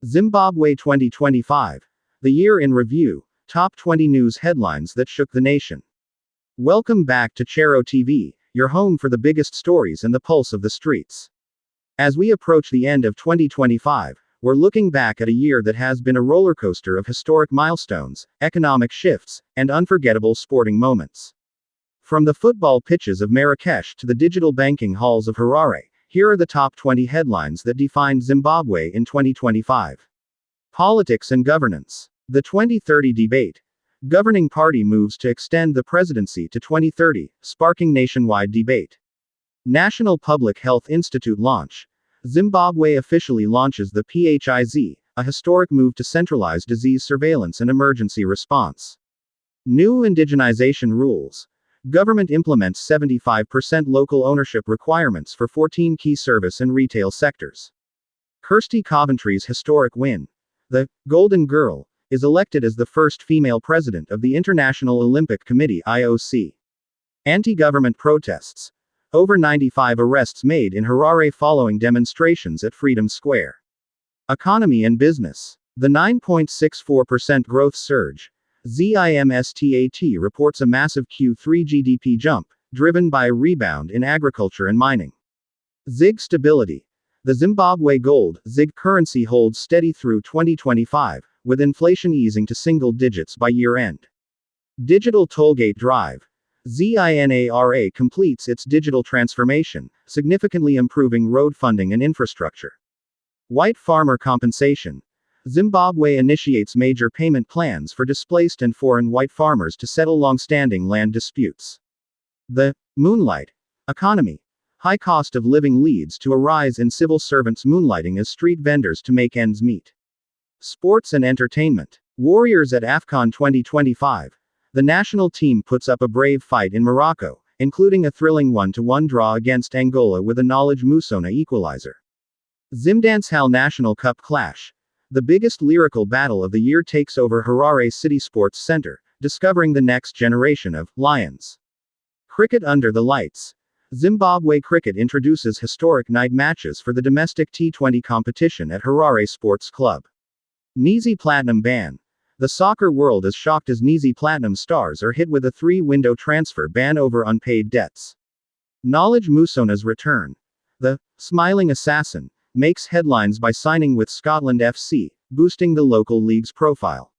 Zimbabwe 2025. The Year in Review. Top 20 News Headlines That Shook the Nation. Welcome back to Chero TV, your home for the biggest stories and the pulse of the streets. As we approach the end of 2025, we're looking back at a year that has been a rollercoaster of historic milestones, economic shifts, and unforgettable sporting moments. From the football pitches of Marrakech to the digital banking halls of Harare, here are the top 20 headlines that defined Zimbabwe in 2025. Politics and governance. The 2030 debate. Governing party moves to extend the presidency to 2030, sparking nationwide debate. National Public Health Institute launch. Zimbabwe officially launches the PHIZ, a historic move to centralize disease surveillance and emergency response. New Indigenization Rules. Government implements 75% local ownership requirements for 14 key service and retail sectors. Kirsty Coventry's historic win. The Golden Girl is elected as the first female president of the International Olympic Committee (IOC). Anti-government protests. Over 95 arrests made in Harare following demonstrations at Freedom Square. Economy and business. The 9.64% growth surge. Zimstat reports a massive Q3 GDP jump, driven by a rebound in agriculture and mining. ZiG stability. The Zimbabwe gold (ZiG) currency holds steady through 2025, with inflation easing to single digits by year-end. Digital tollgate drive. ZINARA completes its digital transformation, significantly improving road funding and infrastructure. White farmer compensation. Zimbabwe initiates major payment plans for displaced and foreign white farmers to settle long-standing land disputes. The moonlight economy. High cost of living leads to a rise in civil servants moonlighting as street vendors to make ends meet. Sports and entertainment. Warriors at AFCON 2025. The national team puts up a brave fight in Morocco, including a thrilling 1-1 draw against Angola with a Knowledge Musona equalizer. Zimdancehall National Cup clash. The biggest lyrical battle of the year takes over Harare City Sports Center, discovering the next generation of lions. Cricket under the lights. Zimbabwe Cricket introduces historic night matches for the domestic T20 competition at Harare Sports Club. Nizi Platinum ban. The soccer world is shocked as Nizi Platinum stars are hit with a 3-window transfer ban over unpaid debts. Knowledge Musona's return. The smiling assassin makes headlines by signing with Scotland FC, boosting the local league's profile.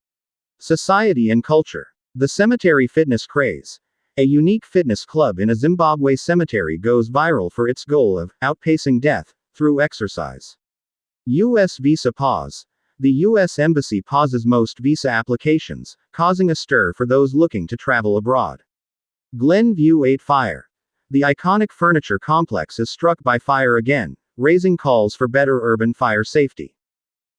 Society and culture. The cemetery fitness craze. A unique fitness club in a Zimbabwe cemetery goes viral for its goal of outpacing death through exercise. U.S. visa pause. The U.S. Embassy pauses most visa applications, causing a stir for those looking to travel abroad. Glenview 8 fire. The iconic furniture complex is struck by fire again, raising calls for better urban fire safety.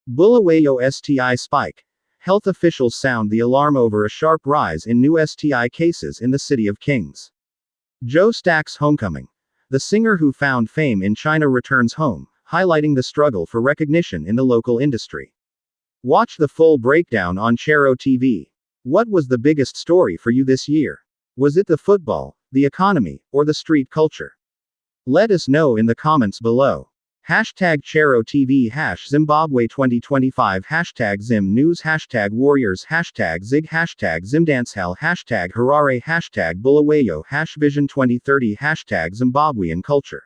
Bulawayo STI spike. Health officials sound the alarm over a sharp rise in new STI cases in the City of Kings. Joe Stack's homecoming. The singer who found fame in China returns home, highlighting the struggle for recognition in the local industry. Watch the full breakdown on Chero TV. What was the biggest story for you this year? Was it the football, the economy, or the street culture? Let us know in the comments below. #Chero TV #Zimbabwe 2025 #Zim News #Warriors #ZiG #Zimdancehall #Harare #Bulawayo #Vision 2030 #Zimbabwean culture